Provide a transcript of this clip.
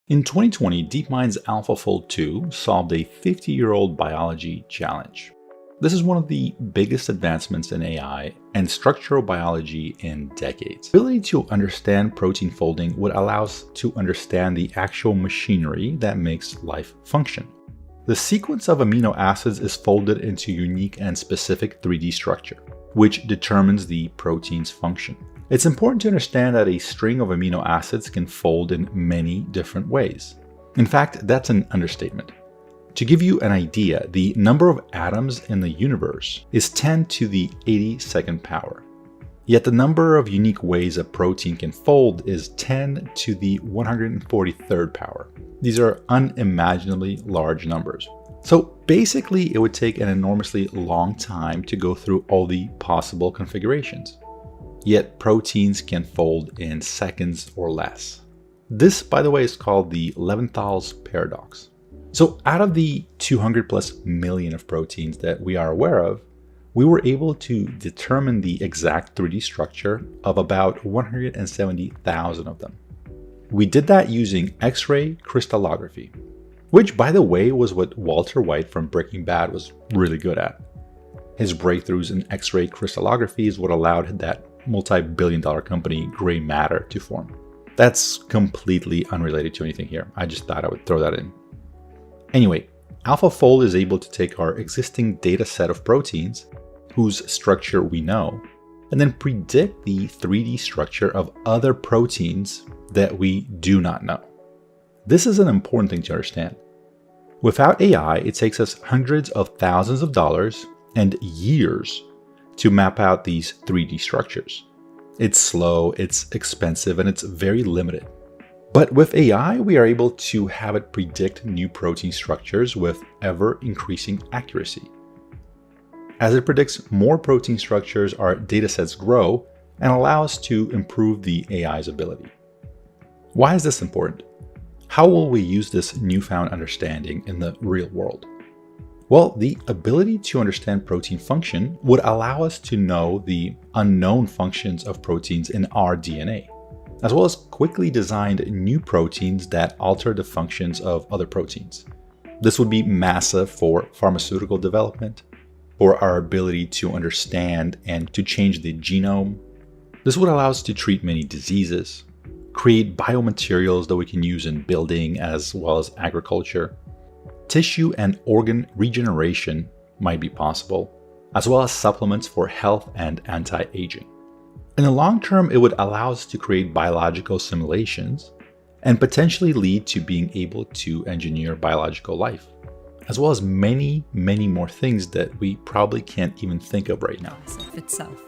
In 2020, DeepMind's AlphaFold2 solved a 50-year-old biology challenge. This is one of the biggest advancements in AI and structural biology in decades. The ability to understand protein folding would allow us to understand the actual machinery that makes life function. The sequence of amino acids is folded into unique and specific 3D structure, which determines the protein's function. It's important to understand that a string of amino acids can fold in many different ways. In fact, that's an understatement. To give you an idea, the number of atoms in the universe is 10 to the 82nd power. Yet the number of unique ways a protein can fold is 10 to the 143rd power. These are unimaginably large numbers. So basically, it would take an enormously long time to go through all the possible configurations. Yet proteins can fold in seconds or less. This, by the way, is called the Leventhal's paradox. So out of the 200 plus million of proteins that we are aware of, we were able to determine the exact 3D structure of about 170,000 of them. We did that using X-ray crystallography, which, by the way, was what Walter White from Breaking Bad was really good at. His breakthroughs in X-ray crystallography is what allowed that multi-billion-dollar company Gray Matter to form. That's completely unrelated to anything here. I just thought I would throw that in. Anyway, AlphaFold is able to take our existing data set of proteins, whose structure we know, and then predict the 3D structure of other proteins that we do not know. This is an important thing to understand. Without AI, it takes us hundreds of thousands of dollars and years to map out these 3D structures. It's slow, it's expensive, and it's very limited. But with AI, we are able to have it predict new protein structures with ever-increasing accuracy. As it predicts more protein structures, our datasets grow and allow us to improve the AI's ability. Why is this important? How will we use this newfound understanding in the real world? Well, the ability to understand protein function would allow us to know the unknown functions of proteins in our DNA, as well as quickly design new proteins that alter the functions of other proteins. This would be massive for pharmaceutical development, for our ability to understand and to change the genome. This would allow us to treat many diseases, create biomaterials that we can use in building as well as agriculture. Tissue and organ regeneration might be possible, as well as supplements for health and anti-aging. In the long term, it would allow us to create biological simulations and potentially lead to being able to engineer biological life, as well as many, many more things that we probably can't even think of right now. Itself.